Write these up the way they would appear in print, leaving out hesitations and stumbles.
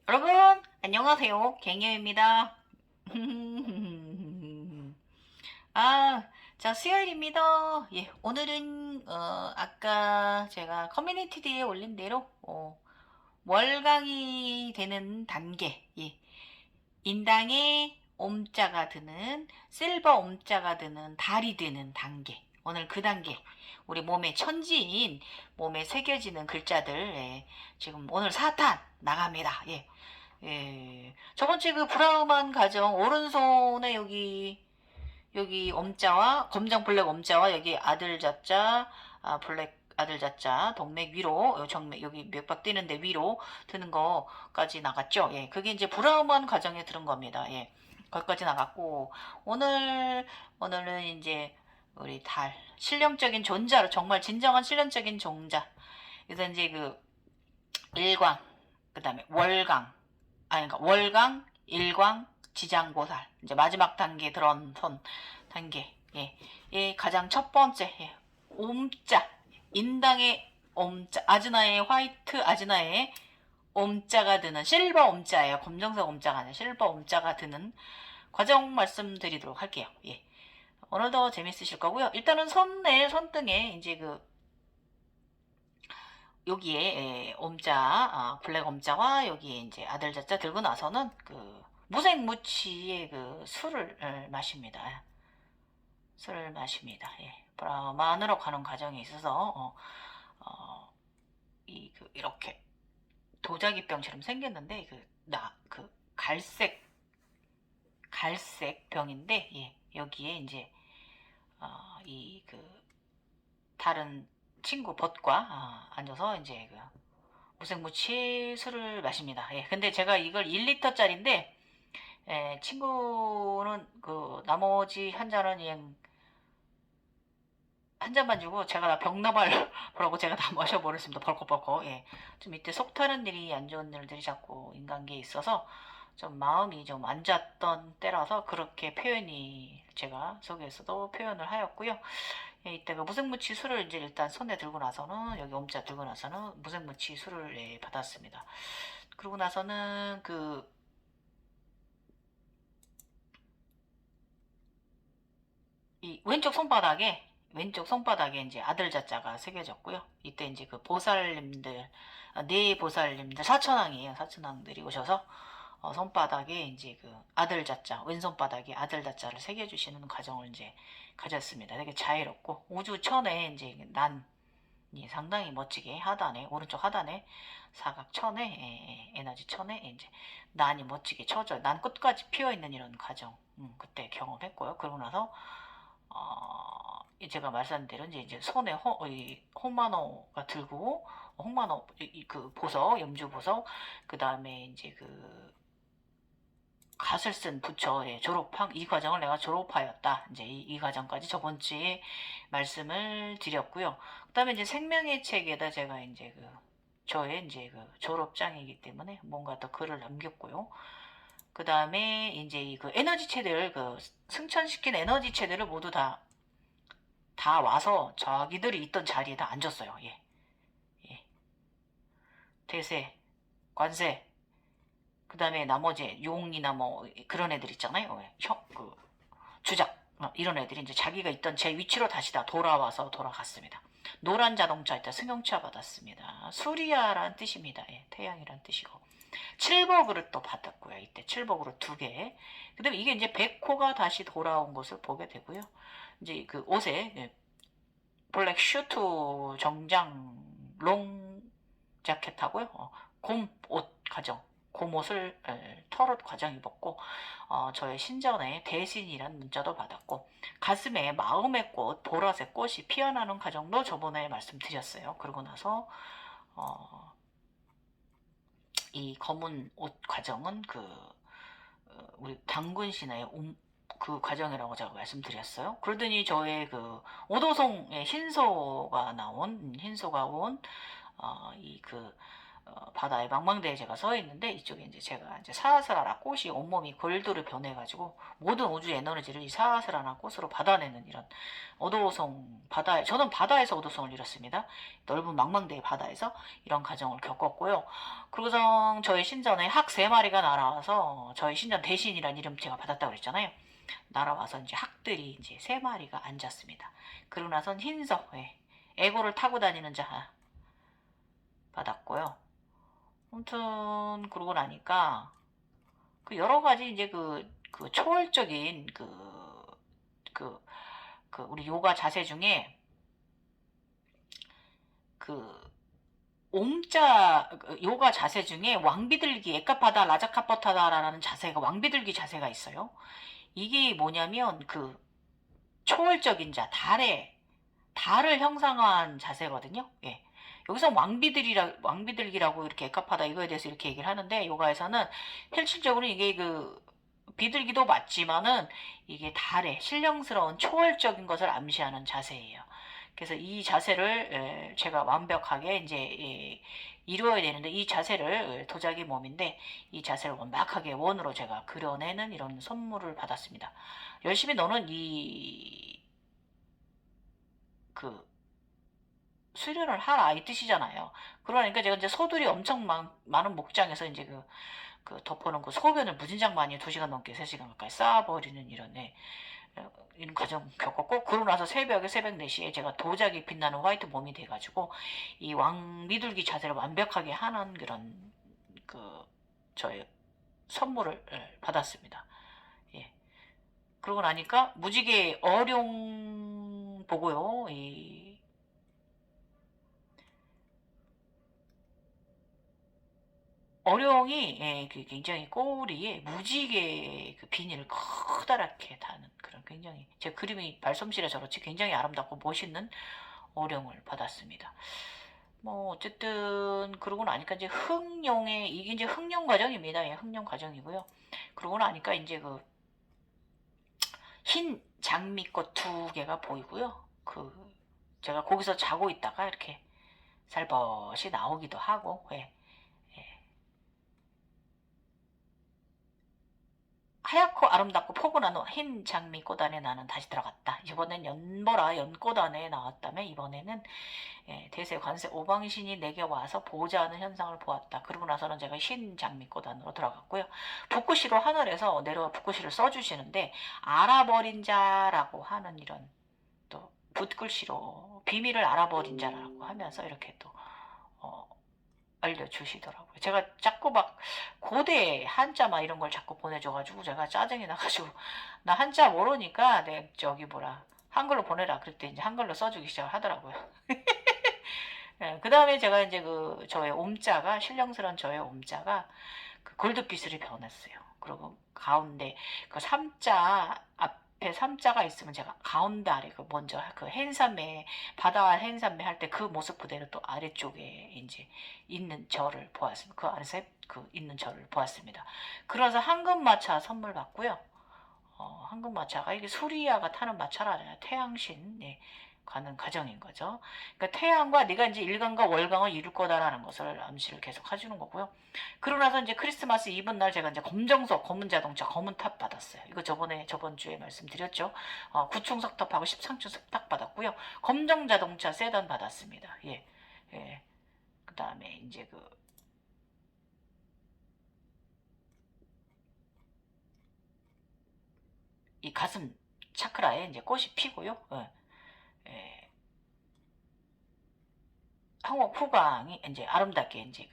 여러분, 안녕하세요. 갱년입니다. 아, 자, 수요일입니다. 예, 오늘은, 아까 제가 커뮤니티에 올린 대로, 월강이 되는 단계, 예, 인당에 옴자가 드는, 실버 옴자가 드는 달이 되는 단계. 오늘 그 단계, 우리 몸의 천지인, 몸에 새겨지는 글자들, 예, 지금 오늘 4탄 나갑니다. 예. 예. 저번주에 그 브라우만 가정 오른손에 여기 엄자와 검정 블랙 엄자와 여기 아들 자자 블랙 아들 자자 동맥 위로 정맥 여기 맥박 뛰는데 위로 드는 거까지 나갔죠. 예. 그게 이제 브라우만 가정에 들은 겁니다. 예. 거기까지 나갔고 오늘은 이제 우리 달 실령적인 존자로 정말 진정한 실령적인 종자. 그래서 이제 그 일광 그다음에 월강 그러니까 월강, 일광, 지장보살. 이제 마지막 단계 들어온 손 단계. 예. 예, 가장 첫 번째. 예. 옴자. 인당의 옴자. 아즈나의 화이트 아즈나의 옴자가 드는 실버 옴자예요. 검정색 옴자가 아니라 실버 옴자가 드는 과정 말씀드리도록 할게요. 예. 오늘도 재밌으실 거고요. 일단은 손등에 이제 그 여기에 엄자, 블랙 엄자와 여기에 이제 아들 자자 들고 나서는 그 무색무취의 그 술을 마십니다. 술을 마십니다. 예. 브라만으로 가는 과정에 있어서 이렇게 도자기병처럼 생겼는데 그 갈색 병인데 예. 여기에 이제 이 그 다른 친구 벗과 앉아서 이제 그 무색무취 술을 마십니다. 예, 근데 제가 이걸 1리터짜리인데 친구는 그 나머지 한 잔은 그냥 한 잔만 주고 제가 병나발 보라고 제가 다 마셔버렸습니다. 벌컥벌컥. 예. 좀 이때 속 타는 일이 안 좋은 일들이 자꾸 인간계에 있어서 좀 마음이 좀 안 좋았던 때라서 그렇게 표현이 제가 속에서도 표현을 하였고요. 예, 이때가 무색무취 술을 이제 일단 손에 들고 나서는 여기 옴자 들고 나서는 무색무취 술을 예, 받았습니다. 그러고 나서는 이 왼쪽 손바닥에 이제 아들 자자가 새겨졌고요. 이때 이제 그 보살님들 네 보살님들 사천왕이에요. 사천왕들이 오셔서 손바닥에 이제 그 아들 자자 왼손바닥에 아들 자자를 새겨주시는 과정을 이제 가졌습니다. 되게 자유롭고 우주 천에 이제 난이 상당히 멋지게 하단에 오른쪽 하단에 사각 천에 에너지 천에 이제 난이 멋지게 쳐져 난 끝까지 피어 있는 이런 과정 그때 경험했고요. 그러고 나서 제가 말씀드린 대로 이제 손에 홍마노가 들고 홍마노 그 보석 염주 보석 그 다음에 이제 그 갓을 쓴 부처의 졸업한 이 과정을 내가 졸업하였다. 이제 이 과정까지 저번 주에 말씀을 드렸고요. 그다음에 이제 생명의 책에다 제가 이제 그 저의 이제 그 졸업장이기 때문에 뭔가 더 글을 남겼고요. 그 다음에 이제 그 에너지 체들 그 승천시킨 에너지 체들을 모두 다 와서 자기들이 있던 자리에 다 앉았어요. 예. 예. 대세, 관세, 그 다음에 나머지 용이나 뭐 그런 애들 있잖아요. 예. 주작 이런 애들이 이제 자기가 있던 제 위치로 다시 다 돌아갔습니다. 노란 자동차 이때 승용차 받았습니다. 수리아라는 뜻입니다. 예. 태양이란 뜻이고. 칠보 그릇도 받았고요. 이때 칠보 그릇 2개. 그 다음에 이게 이제 백호가 다시 돌아온 것을 보게 되고요. 이제 그 옷에 예, 블랙 슈트 정장 롱 자켓하고요. 곰옷 가정 곰옷을 털옷 과정 입었고 저의 신전에 대신이란 문자도 받았고 가슴에 마음의 꽃 보라색 꽃이 피어나는 과정도 저번에 말씀드렸어요. 그러고 나서 이 검은 옷 과정은 우리 당군 신의 그 과정이라고 제가 말씀드렸어요. 그러더니 저의 그 오도송의 흰소가 온 바다에 망망대에 제가 서 있는데 이쪽에 이제 제가 이제 사하스라라 꽃이 온몸이 골드로 변해가지고 모든 우주 에너지를 이 사하스라라 꽃으로 받아내는 이런 어도송 바다에 저는 바다에서 어도송을 이뤘습니다. 넓은 망망대의 바다에서 이런 과정을 겪었고요. 그러고서 저희 신전에 학 3마리가 날아와서 저희 신전 대신이란 이름 제가 받았다고 그랬잖아요. 날아와서 이제 학들이 이제 3마리가 앉았습니다. 그러고 나선 흰석 애고를 타고 다니는 자 받았고요. 아무튼 그러고 나니까 그 여러 가지 이제 그 초월적인 그, 우리 요가 자세 중에 그 옴자 요가 자세 중에 왕비들기 에카파다 라자카퍼타다라는 자세가 왕비들기 자세가 있어요. 이게 뭐냐면 그 초월적인 자 달을 형상화한 자세거든요. 예. 여기서 왕비들기라고 이렇게 에카파다 이거에 대해서 이렇게 얘기를 하는데 요가에서는 실질적으로 이게 그 비둘기도 맞지만은 이게 달의 신령스러운 초월적인 것을 암시하는 자세예요. 그래서 이 자세를 제가 완벽하게 이제 이루어야 되는데 이 자세를 도자기 몸인데 이 자세를 완벽하게 원으로 제가 그려내는 이런 선물을 받았습니다. 열심히 너는 그 수련을 하라 이 뜻이잖아요. 그러니까 제가 이제 소들이 엄청 많은 목장에서 이제 그 덮어놓은 그 소변을 무진장 많이 2시간 넘게 3시간 가까이 쌓아버리는 이런 과정 겪었고 그러고 나서 새벽 4시에 제가 도자기 빛나는 화이트 몸이 돼가지고 이 왕비둘기 자세를 완벽하게 하는 그런 저의 선물을 받았습니다. 예. 그러고 나니까 무지개 어룡 보고요. 어룡이 굉장히 꼬리에 무지개 그 비닐을 커다랗게 다는 그런 굉장히 제 그림이 말솜씨라 저렇지 굉장히 아름답고 멋있는 어룡을 받았습니다. 뭐 어쨌든 그러고 나니까 이제 이게 이제 흥룡 과정입니다. 예, 흥룡 과정이고요. 그러고 나니까 이제 그 흰 장미꽃 2개가 보이고요. 제가 거기서 자고 있다가 이렇게 살벗이 나오기도 하고 예. 하얗고 아름답고 포근한 흰 장미꽃 안에 나는 다시 들어갔다. 이번엔 연보라 연꽃 안에 나왔다며 이번에는 대세 관세 오방신이 내게 와서 보자하는 현상을 보았다. 그러고 나서는 제가 흰 장미꽃 안으로 들어갔고요. 붓글씨로 하늘에서 내려와 붓글씨를 써주시는데 알아버린 자라고 하는 이런 또 붓글씨로 비밀을 알아버린 자라고 하면서 이렇게 또 알려주시더라고요. 제가 자꾸 막 고대 한자만 이런 걸 자꾸 보내줘가지고 제가 짜증이 나가지고 나 한자 모르니까 내 저기 뭐라 한글로 보내라 그럴 때 이제 한글로 써주기 시작을 하더라고요. 네, 그 다음에 제가 이제 저의 옴자가 신령스러운 저의 옴자가 그 골드빛으로 변했어요. 그리고 가운데 그 삼자 앞에 삼자가 있으면 제가 가운데 아래 먼저 그 헨삼매 바다와 헨삼매 할 때 그 모습 그대로 또 아래쪽에 이제 있는 저를 보았습니다. 그 아래서 있는 저를 보았습니다. 그래서 황금마차 선물 받고요. 황금마차가 이게 수리아가 타는 마차라잖아요. 태양신 가는 과정인 거죠. 그러니까 태양과 네가 이제 일간과 월강을 이룰 거다라는 것을 암시를 계속 해주는 거고요. 그러고 나서 이제 크리스마스 이브 날 제가 이제 검정석, 검은 자동차, 검은 탑 받았어요. 이거 저번 주에 말씀드렸죠. 구충석 탑하고 13층 탑 받았고요. 검정 자동차 세단 받았습니다. 예, 예. 그 다음에 이제 이 가슴 차크라에 이제 꽃이 피고요. 예, 예. 항옥 후광이 이제 아름답게 이제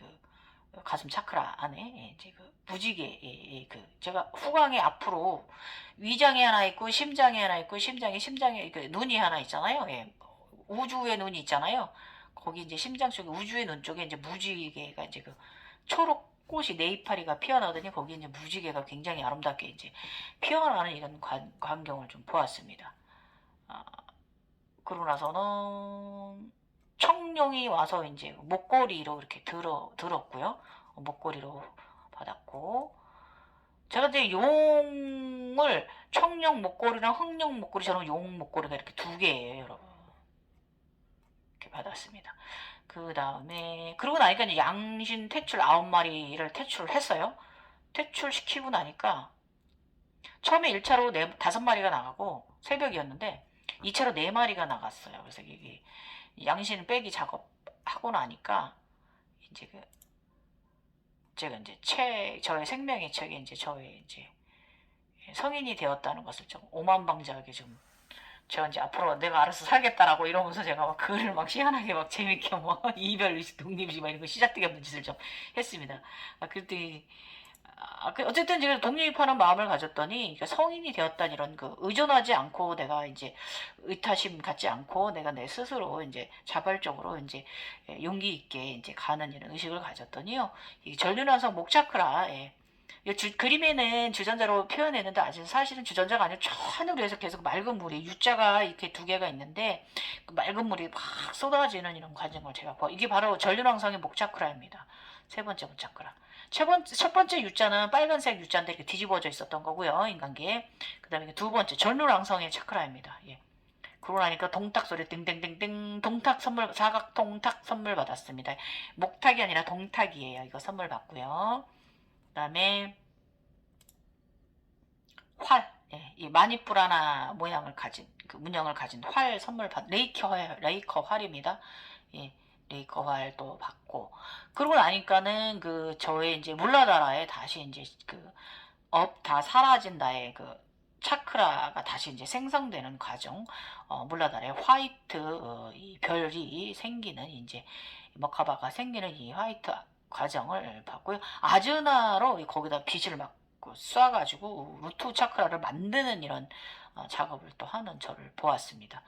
가슴 차크라 안에 이제 무지개 제가 후광의 앞으로 위장이 하나 있고 심장이 하나 있고 심장에 눈이 하나 있잖아요. 예. 우주의 눈이 있잖아요. 거기 이제 심장 쪽에 우주의 눈 쪽에 이제 무지개가 이제 초록 꽃이 네 이파리가 피어나거든요. 거기 이제 무지개가 굉장히 아름답게 이제 피어나는 이런 광경을 좀 보았습니다. 그러고 나서는 청룡이 와서 이제 목걸이로 이렇게 들었고요. 목걸이로 받았고 제가 이제 용을 청룡 목걸이랑 흑룡 목걸이 저는 용 목걸이가 이렇게 2개예요, 여러분. 이렇게 받았습니다. 그 다음에 그러고 나니까 이제 양신 퇴출 9마리를 퇴출을 했어요. 퇴출시키고 나니까 처음에 1차로 5마리가 나가고 새벽이었는데 2차로 4마리가 나갔어요. 그래서 이게 양신 빼기 작업하고 나니까 이제 그 제가 이제 저의 생명의 책에 이제 저의 이제 성인이 되었다는 것을 좀 오만방자하게 좀 제가 이제 앞으로 내가 알아서 살겠다라고 이러면서 제가 막 글을 막 희한하게 막 재밌게 뭐 이별의식, 독립의식 막 이런 거 시작되게 없는 짓을 좀 했습니다. 그랬더니 어쨌든 제가 독립하는 마음을 가졌더니 그러니까 성인이 되었다는 이런 그 의존하지 않고 내가 이제 의타심 갖지 않고 내가 내 스스로 이제 자발적으로 이제 용기 있게 이제 가는 이런 의식을 가졌더니요. 이 전륜환성 목차크라 그림에는 주전자로 표현했는데 아직 사실은 주전자가 아니라 저 하늘에서 계속 맑은 물이 U자가 이렇게 2개가 있는데 그 맑은 물이 막 쏟아지는 이런 과정을 제가 이게 바로 전륜왕성의 목차크라입니다. 세 번째 목차크라. 첫 번째 U자는 빨간색 U자인데 이렇게 뒤집어져 있었던 거고요. 인간계에. 그 다음에 두 번째 전륜왕성의 차크라입니다. 예. 그러고 나니까 동탁 소리 띵띵띵띵 동탁 선물 사각 동탁 선물 받았습니다. 목탁이 아니라 동탁이에요. 이거 선물 받고요. 그 다음에 활, 이 마니뿌라나 모양을 가진 그 문양을 가진 활 선물 받 레이커 활입니다. 예, 레이커 활도 받고 그러고 나니까는 그 저의 이제 물라다라에 다시 이제 그 업 다 사라진 나의 그 차크라가 다시 이제 생성되는 과정, 물라다라의 화이트 이 별이 생기는 이제 머카바가 생기는 이 화이트 과정을 봤고요. 아즈나로 거기다 빛을 막 쏴가지고 루트 차크라를 만드는 이런 작업을 또 하는 저를 보았습니다.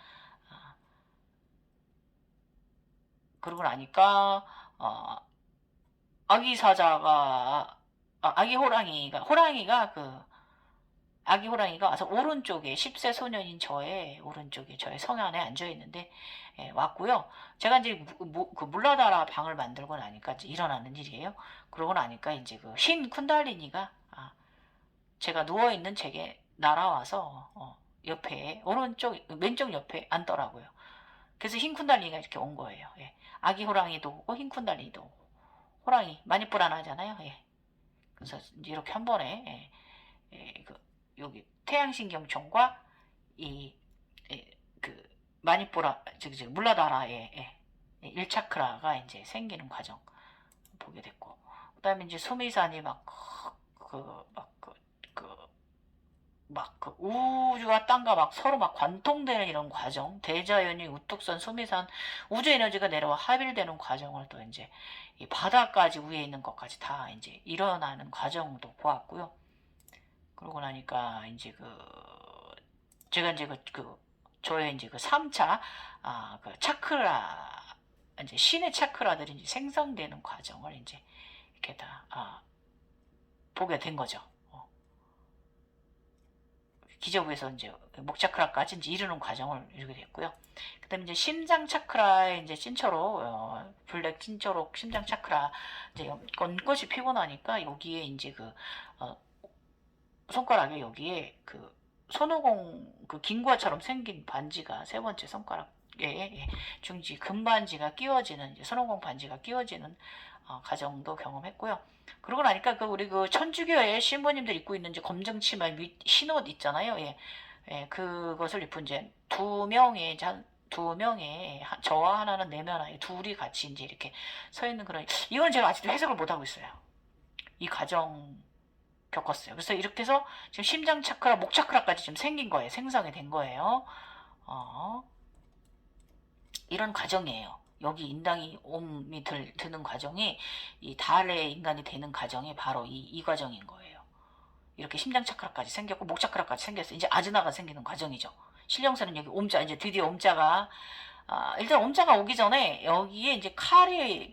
그러고 나니까 아기 사자가 아기 호랑이가 와서 오른쪽에 10세 소년인 저의 오른쪽에 저의 성안에 앉아 있는데 왔고요. 제가 이제 그 물라다라 방을 만들고 나니까 이제 일어나는 일이에요. 그러고 나니까 이제 그 흰 쿤달리니가 제가 누워 있는 책에 날아와서 옆에 왼쪽 옆에 앉더라고요. 그래서 흰 쿤달리니가 이렇게 온 거예요. 예. 아기 호랑이도 오고 흰 쿤달리니도 오고 호랑이 많이 불안하잖아요. 예. 그래서 이렇게 한 번에 여기 태양신경총과 그 마니뿌라 즉 물라다라의 1차크라가 이제 생기는 과정 보게 됐고 그다음에 이제 수미산이 그 우주와 땅과 막 서로 막 관통되는 이런 과정, 대자연이 우뚝선 수미산 우주 에너지가 내려와 합일되는 과정을 또 이제 이 바다까지 위에 있는 것까지 다 이제 일어나는 과정도 보았고요. 그러고 나니까 이제 제가 이제 저의 이제 3차 그 차크라 이제 신의 차크라들이 이제 생성되는 과정을 이제 이렇게 다 보게 된 거죠. 기저부에서 이제 목차크라까지 이제 이르는 과정을 이루게 됐고요. 그다음에 이제 심장 차크라의 이제 찐초록 블랙 찐초록 심장 차크라 이제 연꽃이 피고 나니까 여기에 이제 손가락에 여기에 그 손오공 그 긴과처럼 생긴 반지가 세 번째 손가락에 중지 금반지가 끼워지는 이제 손오공 반지가 끼워지는 과정도 경험했고요. 그러고 나니까 우리 천주교의 신부님들 입고 있는 이제 검정 치마 흰옷 있잖아요. 그것을 입은 이제 두 명의 저와 하나는 내면하에 둘이 같이 이제 이렇게 서 있는 그런 이건 제가 아직도 해석을 못 하고 있어요. 이 과정 겪었어요. 그래서 이렇게 해서 지금 심장 차크라, 목 차크라까지 좀 생긴 거예요. 생성이 된 거예요. 이런 과정이에요. 여기 인당이 옴이 드는 과정이 이 달의 인간이 되는 과정이 바로 이 과정인 거예요. 이렇게 심장 차크라까지 생겼고 목 차크라까지 생겼어요. 이제 아즈나가 생기는 과정이죠. 신령사는 여기 옴자 이제 드디어 옴자가 일단 옴자가 오기 전에 여기에 이제 칼이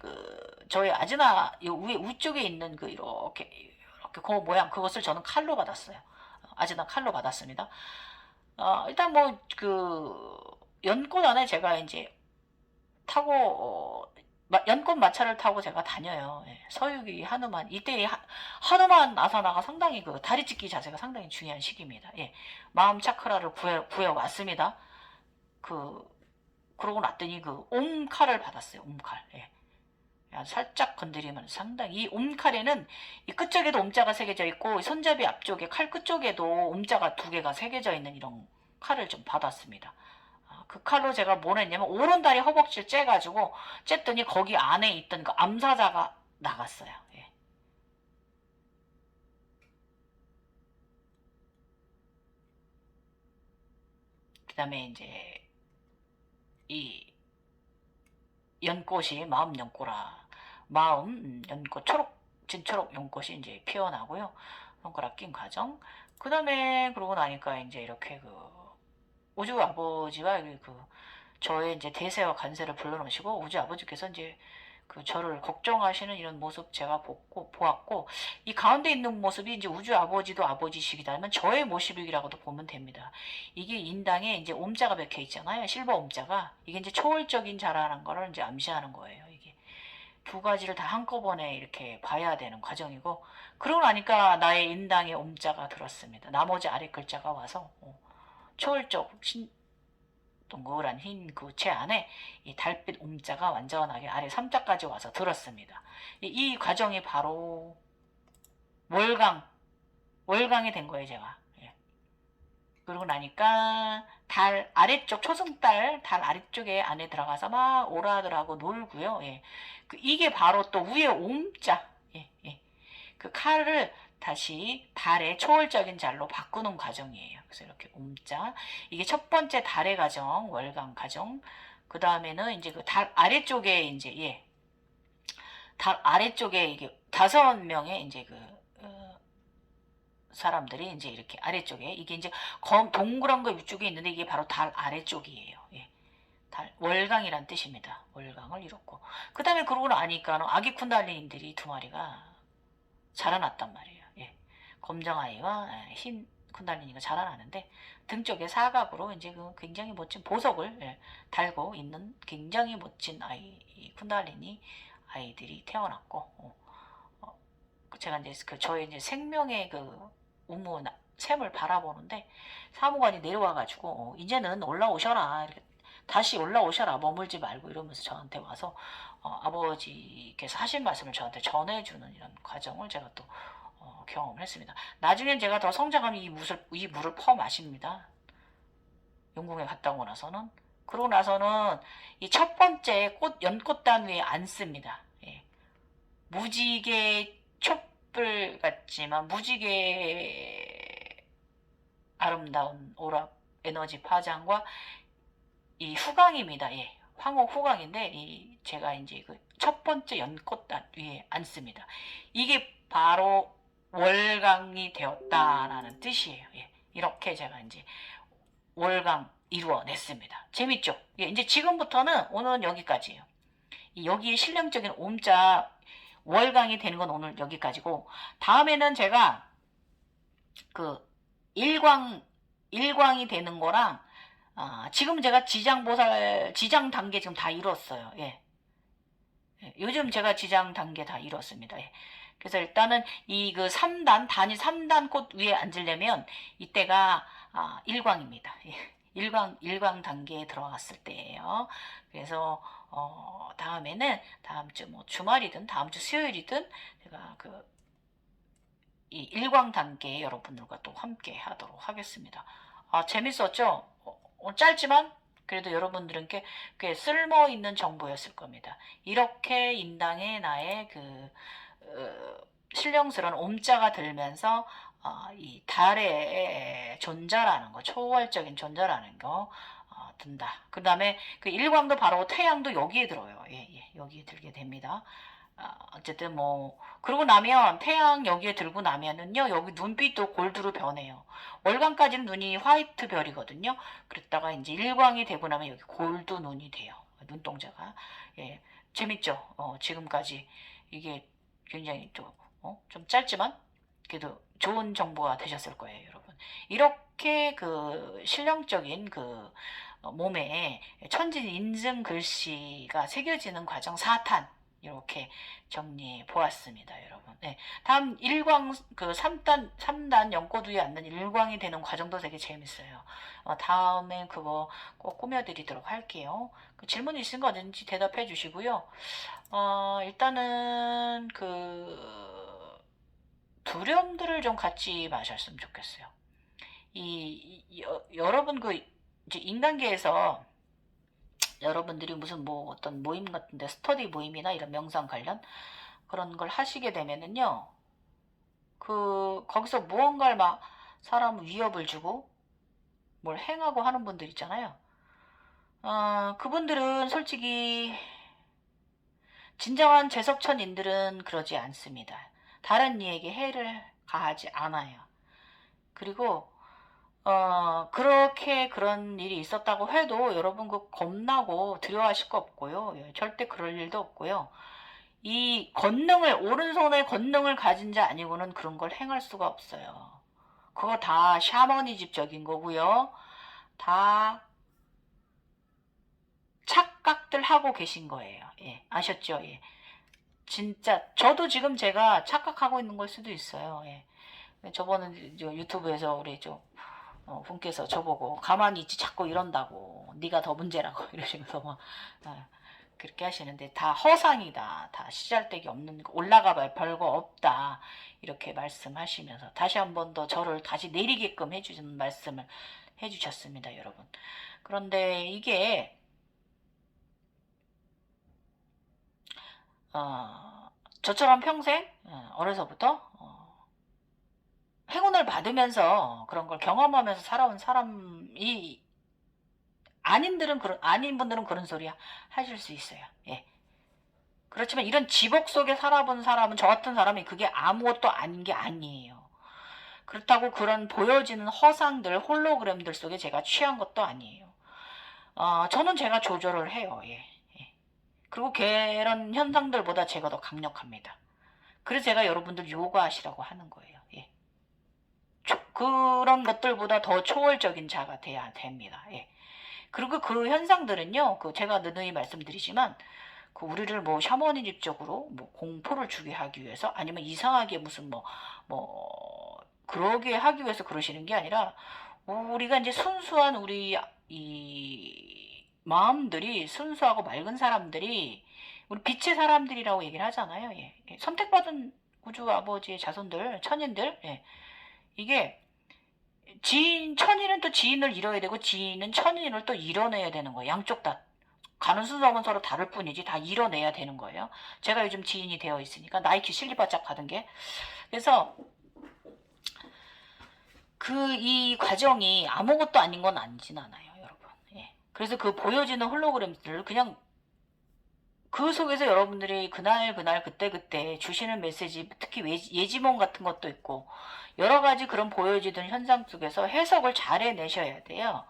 저의 아즈나 위에 위쪽에 있는 이렇게 그 모양 그것을 저는 칼로 받았어요. 아즈나 칼로 받았습니다. 일단 연꽃 안에 제가 이제 타고 연꽃 마차를 타고 제가 다녀요. 서유기 하누만 이때 하누만 아사나가 상당히 다리 찢기 자세가 상당히 중요한 시기입니다. 마음 차크라를 구해 왔습니다. 그러고 났더니 그 옴칼을 받았어요. 옴칼. 예. 살짝 건드리면 상당히 이 옴칼에는 이 끝쪽에도 옴자가 새겨져 있고 손잡이 앞쪽에 칼 끝쪽에도 옴자가 두 개가 새겨져 있는 이런 칼을 좀 받았습니다. 그 칼로 제가 뭘 했냐면 오른다리 허벅지를 째가지고 쨌더니 거기 안에 있던 그 암사자가 나갔어요. 예. 그 다음에 이제 이 연꽃이 마음 연꽃아 마음 연꽃 초록 진초록 연꽃이 이제 피어나고요. 손가락 낀 과정. 그 다음에 그러고 나니까 이제 이렇게 그 우주 아버지와 그 저의 이제 대세와 간세를 불러놓으시고 우주 아버지께서 이제 그 저를 걱정하시는 이런 모습 제가 보았고 이 가운데 있는 모습이 이제 우주 아버지도 아버지시기다면 저의 모습이라고도 보면 됩니다. 이게 인당에 이제 옴자가 박혀 있잖아요. 실버 옴자가 이게 이제 초월적인 자라는 거를 이제 암시하는 거예요. 이게 두 가지를 다 한꺼번에 이렇게 봐야 되는 과정이고 그러고 나니까 나의 인당에 옴자가 들었습니다. 나머지 아래 글자가 와서 초월적 동그란 흰 그 채 안에 이 달빛 옴자가 완전하게 아래 3자까지 와서 들었습니다. 이 과정이 바로 월강이 된 거예요, 제가. 예. 그러고 나니까 달 아래쪽 초승달 달 아래쪽에 안에 들어가서 막 오라들하고 놀고요. 예. 이게 바로 또 위에 옴자. 예, 예. 그 칼을 다시 달의 초월적인 잘로 바꾸는 과정이에요. 그래서 이렇게 옴자. 이게 첫 번째 달의 과정, 월강 과정. 그 다음에는 이제 그 달 아래쪽에 이제, 예. 달 아래쪽에 이게 5명의 이제 그, 사람들이 이제 이렇게 아래쪽에, 이게 이제 동그란 거 위쪽에 있는데 이게 바로 달 아래쪽이에요. 예. 월강이란 뜻입니다. 월강을 이뤘고. 그 다음에 그러고 나니까 아기 쿤달리님들이 2마리가 자라났단 말이에요. 예. 검정아이와 흰 쿤달리니가 자라나는데 등 쪽에 사각으로 이제 그 굉장히 멋진 보석을 달고 있는 굉장히 멋진 아이 쿤달리니 아이들이 태어났고 제가 이제 그 저의 이제 생명의 그 우무 샘을 바라보는데 사무관이 내려와가지고 이제는 올라오셔라 이렇게 다시 올라오셔라 머물지 말고 이러면서 저한테 와서 아버지께서 하신 말씀을 저한테 전해주는 이런 과정을 제가 또 경험을 했습니다. 나중엔 제가 더 성장하면 이 물을 퍼 마십니다. 영국에 갔다 오고 나서는 그러고 나서는 이 첫 번째 연꽃단 위에 앉습니다. 예. 무지개 촛불 같지만 무지개 아름다운 오락 에너지 파장과 이 후광입니다. 예. 황옥 후광인데 제가 이제 그 첫 번째 연꽃단 위에 앉습니다. 이게 바로 월강이 되었다라는 뜻이에요. 예. 이렇게 제가 이제 월강 이루어냈습니다. 재밌죠? 예. 이제 지금부터는 오늘은 여기까지예요. 여기에 실령적인 옴자 월강이 되는 건 오늘 여기까지고 다음에는 제가 그 일광이 되는 거랑 지금 제가 지장 단계 지금 다 이뤘어요. 예. 요즘 제가 지장 단계 다 이뤘습니다. 예. 그래서 일단은 그 3단, 단위 3단 꽃 위에 앉으려면 이때가 일광입니다. 예. 일광 단계에 들어갔을 때예요. 그래서 다음에는 다음 주 뭐 주말이든 다음 주 수요일이든 제가 이 일광 단계 여러분들과 또 함께 하도록 하겠습니다. 재밌었죠? 짧지만 그래도 여러분들은 꽤 쓸모 있는 정보였을 겁니다. 이렇게 인당에 나의 신령스러운 옴자가 들면서 이 달의 존재라는 거, 초월적인 존재라는 거 든다. 그 다음에 그 일광도 바로 태양도 여기에 들어요. 예, 여기에 들게 됩니다. 어쨌든 뭐 그러고 나면 태양 여기에 들고 나면은요 여기 눈빛도 골드로 변해요. 월광까지는 눈이 화이트 별이거든요. 그랬다가 이제 일광이 되고 나면 여기 골드 눈이 돼요. 눈동자가. 예, 재밌죠? 지금까지 이게 굉장히 좀 짧지만 그래도 좋은 정보가 되셨을 거예요, 여러분. 이렇게 그 실령적인 몸에 천진 인증 글씨가 새겨지는 과정 4탄 이렇게 정리해 보았습니다, 여러분. 네, 다음 일광 그 3단 연꽃 위에 앉는 일광이 되는 과정도 되게 재밌어요. 다음에 그거 꼭 꾸며드리도록 할게요. 그 질문 있으신 거 언제든지 대답해 주시고요. 일단은 그 두려움들을 좀 갖지 마셨으면 좋겠어요. 여러분 그 이제 인간계에서 여러분들이 무슨 뭐 어떤 모임 같은데 스터디 모임이나 이런 명상 관련 그런 걸 하시게 되면은요, 거기서 무언가를 막 사람 위협을 주고 뭘 행하고 하는 분들 있잖아요. 그분들은 솔직히 진정한 제석천인들은 그러지 않습니다. 다른 이에게 해를 가하지 않아요. 그리고 그렇게 그런 일이 있었다고 해도 여러분 그 겁나고 두려워하실 거 없고요. 예, 절대 그럴 일도 없고요. 이 오른손에 권능을 가진 자 아니고는 그런 걸 행할 수가 없어요. 그거 다 샤머니즘적인 거고요. 다 착각들 하고 계신 거예요. 예, 아셨죠? 예. 진짜 저도 지금 제가 착각하고 있는 걸 수도 있어요. 예. 저번에 유튜브에서 우리 분께서 저보고 가만히 있지 자꾸 이런다고 네가 더 문제라고 이러시면서 막 그렇게 하시는데 다 허상이다, 다 시잘데기 없는 거, 올라가봐야 별거 없다 이렇게 말씀하시면서 다시 한 번 더 저를 다시 내리게끔 해주는 말씀을 해주셨습니다, 여러분. 그런데 이게 저처럼 평생 어려서부터 행운을 받으면서 그런 걸 경험하면서 살아온 사람이 아닌 분들은 그런 소리 하실 수 있어요. 예. 그렇지만 이런 지복 속에 살아본 사람은, 저 같은 사람이 그게 아무것도 아닌 게 아니에요. 그렇다고 그런 보여지는 허상들, 홀로그램들 속에 제가 취한 것도 아니에요. 저는 제가 조절을 해요. 예. 예. 그리고 그런 현상들보다 제가 더 강력합니다. 그래서 제가 여러분들 요가하시라고 하는 거예요. 예. 그런 것들보다 더 초월적인 자가 돼야 됩니다. 예. 그리고 그 현상들은요, 제가 누누이 말씀드리지만, 우리를 뭐 샤머니즘적으로 뭐 공포를 주게 하기 위해서 아니면 이상하게 무슨 그러게 하기 위해서 그러시는 게 아니라, 우리가 이제 순수한 우리 이 마음들이 순수하고 맑은 사람들이 우리 빛의 사람들이라고 얘기를 하잖아요. 예. 선택받은 우주 아버지의 자손들, 천인들, 예. 이게 천인은 또 지인을 잃어야 되고 지인은 천인을 또 잃어내야 되는 거예요. 양쪽 다 가는 순서는 서로 다를 뿐이지 다 잃어내야 되는 거예요. 제가 요즘 지인이 되어 있으니까 나이키 실리바짝 가던 게. 그래서 이 과정이 아무것도 아닌 건 아니진 않아요, 여러분. 예. 그래서 그 보여지는 홀로그램들을 그냥 그 속에서 여러분들이 그날 그때 주시는 메시지, 특히 예지몽 같은 것도 있고 여러 가지 그런 보여지던 현상 속에서 해석을 잘 해내셔야 돼요.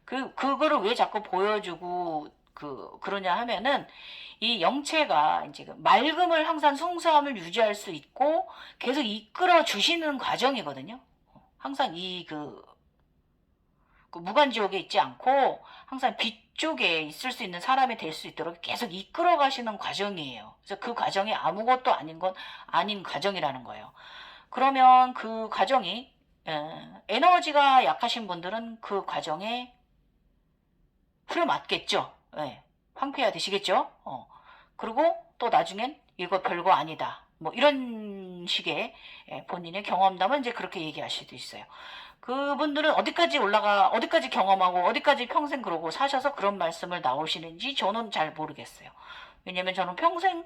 그거를 왜 자꾸 보여주고 그러냐 하면은 이 영체가 이제 맑음을 항상 순수함을 유지할 수 있고 계속 이끌어 주시는 과정이거든요. 항상 무간지옥에 있지 않고 항상 빛 쪽에 있을 수 있는 사람이 될 수 있도록 계속 이끌어 가시는 과정이에요. 그래서 그 과정이 아무것도 아닌 건 아닌 과정이라는 거예요. 그러면 그 과정이 에너지가 약하신 분들은 그 과정에 후려맞겠죠. 예, 황폐화 되시겠죠. 그리고 또 나중엔 이거 별거 아니다. 뭐 이런 식의 본인의 경험담은 이제 그렇게 얘기할 수도 있어요. 그분들은 어디까지 경험하고 어디까지 평생 그러고 사셔서 그런 말씀을 나오시는지 저는 잘 모르겠어요. 왜냐면 저는 평생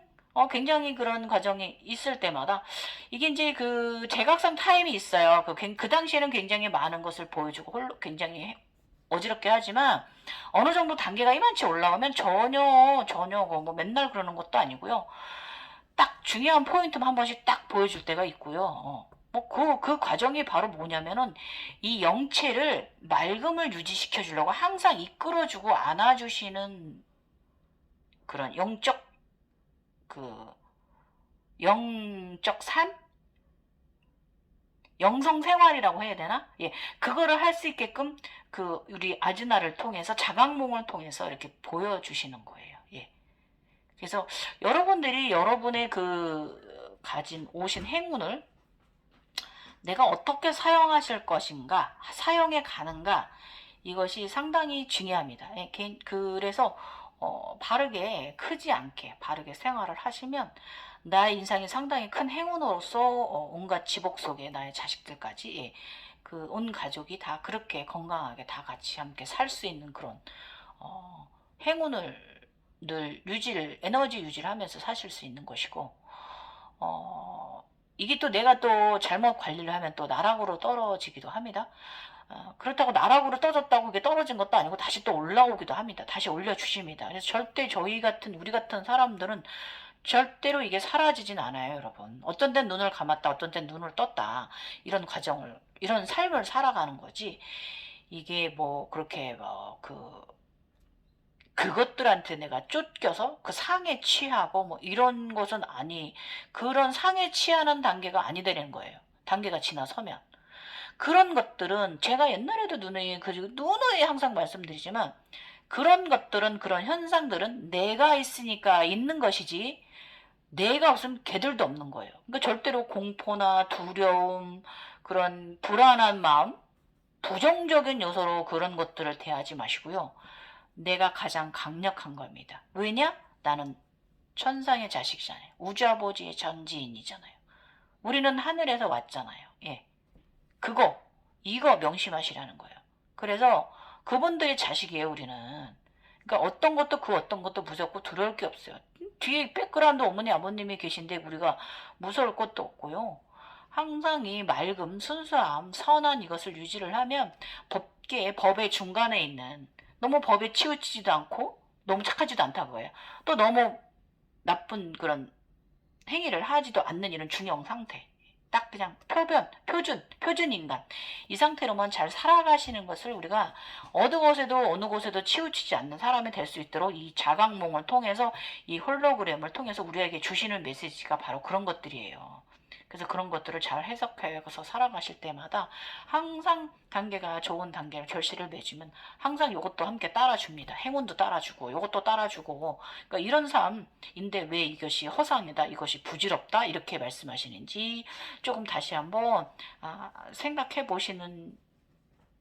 굉장히 그런 과정이 있을 때마다 이게 이제 그 제각선 타임이 있어요. 그 당시에는 굉장히 많은 것을 보여주고 굉장히 어지럽게 하지만 어느 정도 단계가 이만치 올라가면 전혀 뭐 맨날 그러는 것도 아니고요. 딱 중요한 포인트만 한 번씩 딱 보여줄 때가 있고요. 그 과정이 바로 뭐냐면은 이 영체를 맑음을 유지시켜 주려고 항상 이끌어주고 안아주시는 그런 영적 삶? 영성 생활이라고 해야 되나? 예, 그거를 할 수 있게끔 우리 아즈나를 통해서 자각몽을 통해서 이렇게 보여주시는 거예요. 예. 그래서 여러분들이 여러분의 그 가진 오신 행운을 내가 어떻게 사용하실 것인가, 사용해 가는가, 이것이 상당히 중요합니다. 그래서 바르게 크지 않게 바르게 생활을 하시면 나의 인생이 상당히 큰 행운으로서 온갖 지복 속에 나의 자식들까지 그 온 가족이 다 그렇게 건강하게 다 같이 함께 살 수 있는 그런 행운을 늘 에너지 유지를 하면서 사실 수 있는 것이고, 이게 또 내가 또 잘못 관리를 하면 또 나락으로 떨어지기도 합니다. 그렇다고 나락으로 떨어졌다고 그게 떨어진 것도 아니고 다시 또 올라오기도 합니다. 다시 올려주십니다. 그래서 절대 우리 같은 사람들은 절대로 이게 사라지진 않아요, 여러분. 어떤 땐 눈을 감았다, 어떤 땐 눈을 떴다. 이런 삶을 살아가는 거지. 이게 뭐, 그렇게 그것들한테 내가 쫓겨서 그 상에 취하고 뭐 이런 것은 그런 상에 취하는 단계가 아니되는 거예요. 단계가 지나서면. 그런 것들은 제가 옛날에도 누누이 항상 말씀드리지만 그런 것들은 그런 현상들은 내가 있으니까 있는 것이지 내가 없으면 걔들도 없는 거예요. 그러니까 절대로 공포나 두려움, 그런 불안한 마음, 부정적인 요소로 그런 것들을 대하지 마시고요. 내가 가장 강력한 겁니다. 왜냐? 나는 천상의 자식이잖아요. 우주아버지의 전지인이잖아요. 우리는 하늘에서 왔잖아요. 예. 이거 명심하시라는 거예요. 그래서 그분들의 자식이에요, 우리는. 그러니까 어떤 것도 무섭고 두려울 게 없어요. 뒤에 백그라운드 어머니 아버님이 계신데 우리가 무서울 것도 없고요. 항상 이 맑음, 순수함, 선한 이것을 유지를 하면 법의 중간에 있는 너무 법에 치우치지도 않고 너무 착하지도 않다고 해요. 또 너무 나쁜 그런 행위를 하지도 않는 이런 중형 상태. 딱 그냥 표준 인간. 이 상태로만 잘 살아가시는 것을 우리가 어느 곳에도 치우치지 않는 사람이 될 수 있도록 이 자각몽을 통해서 이 홀로그램을 통해서 우리에게 주시는 메시지가 바로 그런 것들이에요. 그래서 그런 것들을 잘 해석해서 살아가실 때마다 항상 단계가 좋은 단계를 결실을 맺으면 항상 이것도 함께 따라줍니다. 행운도 따라주고 이것도 따라주고 그러니까 이런 삶인데 왜 이것이 허상이다 이것이 부질없다 이렇게 말씀하시는지 조금 다시 한번 생각해 보시는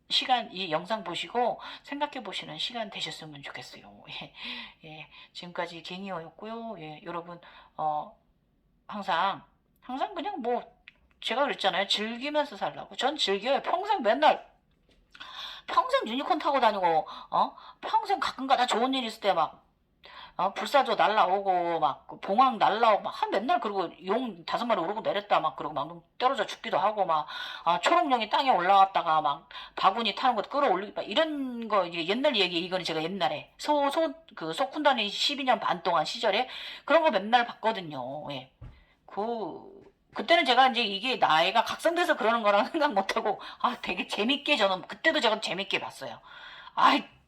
시간, 이 영상 보시고 생각해 보시는 시간 되셨으면 좋겠어요. 예, 지금까지 갱이어였고요. 예, 여러분 항상 그냥 뭐 제가 그랬잖아요. 즐기면서 살라고. 전 즐겨요. 평생 유니콘 타고 다니고 평생 가끔가다 좋은 일 있을 때 막 불사조 날라오고 막 봉황 날라오고 막 맨날 그리고 용 5마리 오르고 내렸다 막 그러고 막 떨어져 죽기도 하고 막 초록룡이 땅에 올라왔다가 막 바구니 타는 것 끌어올리고 막 이런 거 이게 옛날 얘기 이거는 제가 옛날에 소쿤다니 12년 반 동안 시절에 그런 거 맨날 봤거든요. 예. 그때는 제가 이제 이게 나이가 각성돼서 그러는 거랑 생각 못하고, 되게 재밌게 그때도 제가 재밌게 봤어요.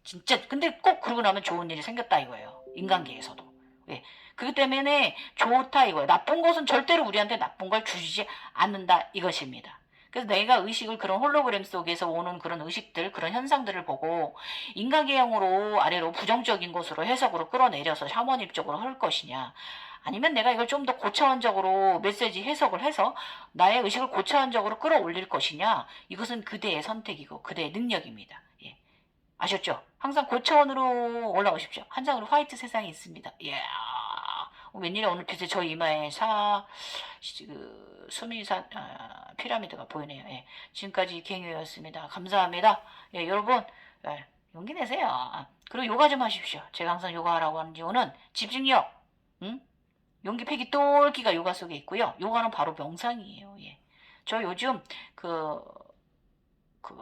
진짜, 근데 꼭 그러고 나면 좋은 일이 생겼다 이거예요. 인간계에서도. 예. 그렇기 때문에 좋다 이거예요. 나쁜 것은 절대로 우리한테 나쁜 걸 주지 않는다 이것입니다. 그래서 내가 의식을 그런 홀로그램 속에서 오는 그런 의식들, 그런 현상들을 보고 인간계형으로 아래로 부정적인 것으로 해석으로 끌어내려서 샤머님 쪽으로 할 것이냐. 아니면 내가 이걸 좀 더 고차원적으로 메시지 해석을 해서 나의 의식을 고차원적으로 끌어올릴 것이냐. 이것은 그대의 선택이고 그대의 능력입니다. 예. 아셨죠? 항상 고차원으로 올라오십시오. 한 장으로 화이트 세상이 있습니다. 예. 웬일이야 오늘 빛에 저 이마에 수미산 피라미드가 보이네요. 예. 지금까지 갱유였습니다. 감사합니다. 예, 여러분 용기 내세요. 그리고 요가 좀 하십시오. 제가 항상 요가하라고 하는 이유는 집중력, 용기 패기 똘끼가 요가 속에 있고요. 요가는 바로 명상이에요. 예. 저 요즘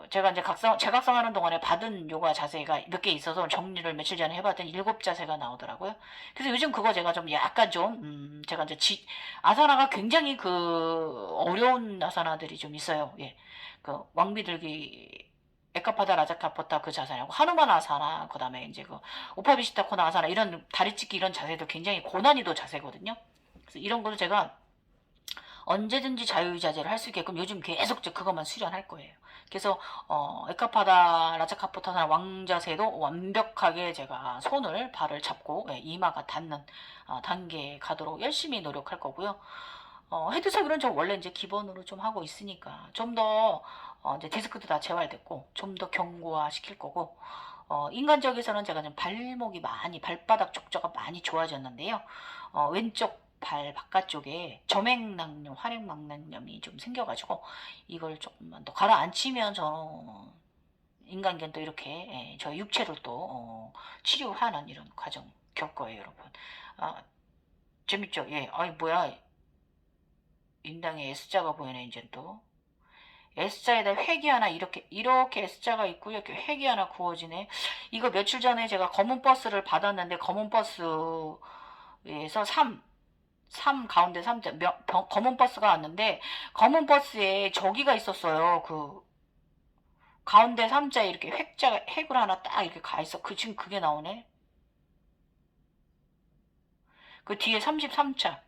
제가 이제 재각성하는 동안에 받은 요가 자세가 몇 개 있어서 정리를 며칠 전에 해봤더니 7자세가 나오더라고요. 그래서 요즘 그거 제가 좀 약간 제가 이제 아사나가 굉장히 어려운 아사나들이 좀 있어요. 예. 왕비들기 에카파다 라자카포타 그 자세하고 하누만 아사나 그다음에 이제 오파비시타코나 아사나 이런 다리 찢기 이런 자세도 굉장히 고난이도 자세거든요. 그래서 이런 거도 제가 언제든지 자유자재를 할 수 있게끔 요즘 계속 그것만 수련할 거예요. 그래서 에카파다 라자카포타산 왕자세도 완벽하게 제가 손을 발을 잡고 예, 이마가 닿는 단계에 가도록 열심히 노력할 거고요. 헤드서기는 저 원래 이제 기본으로 좀 하고 있으니까 좀 더 이제 디스크도 다 재활됐고 좀 더 견고화 시킬 거고 인간적에서는 제가 좀 발목이 많이 발바닥 족저가 많이 좋아졌는데요. 왼쪽 발 바깥쪽에 점액낭염, 활액막낭염이 좀 생겨가지고 이걸 조금만 더 가라앉히면 저 인간견 또 이렇게 예, 저 육체를 또 치료하는 이런 과정 겪을 거예요, 여러분. 아, 재밌죠? 예. 아이 뭐야 인당에 S자가 보이네 이제 또. S자에다 획이 하나 이렇게 S자가 있고요. 이렇게 획이 하나 구워지네. 이거 며칠 전에 제가 검은 버스를 받았는데 검은 버스에서 3 가운데 3자 검은 버스가 왔는데 검은 버스에 저기가 있었어요. 그 가운데 3자에 이렇게 획을 하나 딱 이렇게 가 있어. 지금 그게 나오네. 그 뒤에 33자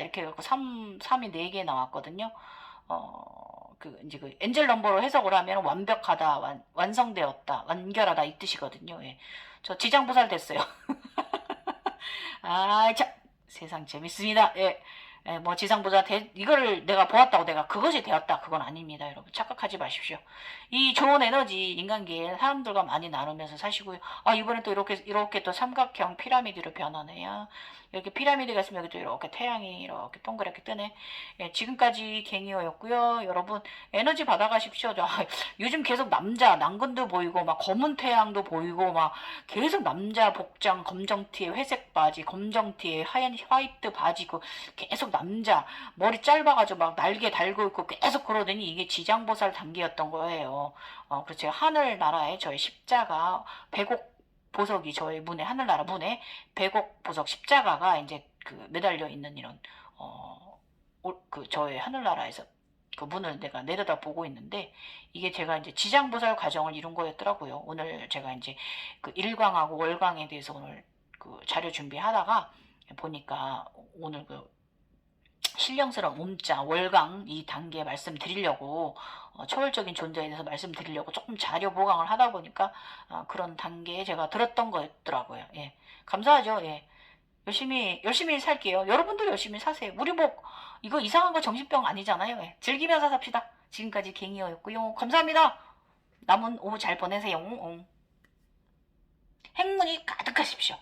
이렇게 해갖고 3이 4개 나왔거든요. 이제 그 엔젤 넘버로 해석을 하면 완벽하다, 완성되었다, 완결하다 이 뜻이거든요. 예. 저 지장보살 됐어요. 자, 세상 재밌습니다. 예. 예, 뭐 지상보살 이거를 내가 보았다고 내가 그것이 되었다. 그건 아닙니다, 여러분. 착각하지 마십시오. 이 좋은 에너지 인간계에 사람들과 많이 나누면서 사시고요. 이번에 또 이렇게 또 삼각형 피라미드로 변하네요. 이렇게 피라미드가 있으면 여기 또 이렇게 태양이 이렇게 동그랗게 뜨네. 예, 지금까지 갱이어였고요. 여러분 에너지 받아가십시오. 요즘 계속 남자 난근도 보이고 막 검은 태양도 보이고 막 계속 남자 복장 검정 티에 회색 바지 검정 티에 하얀 화이트 바지고 계속 남자 머리 짧아가지고 막 날개 달고 있고 계속 그러더니 이게 지장보살 단계였던 거예요. 그렇죠. 하늘나라에 저의 십자가 백옥 보석이 저의 문에 하늘나라 문에 백옥 보석 십자가가 이제 그 매달려 있는 이런 그 저의 하늘나라에서 그 문을 내가 내려다 보고 있는데 이게 제가 이제 지장보살 과정을 이룬 거였더라고요. 오늘 제가 이제 그 일광하고 월광에 대해서 오늘 그 자료 준비하다가 보니까 오늘 그 신령스러운 음자, 월강 이 단계 말씀드리려고 초월적인 존재에 대해서 말씀드리려고 조금 자료 보강을 하다 보니까 그런 단계에 제가 들었던 거였더라고요. 예. 감사하죠. 예. 열심히 살게요. 여러분도 열심히 사세요. 우리 뭐 이거 이상한 거 정신병 아니잖아요. 예. 즐기면서 삽시다. 지금까지 갱이어였고요. 감사합니다. 남은 오후 잘 보내세요. 행운이 가득하십시오.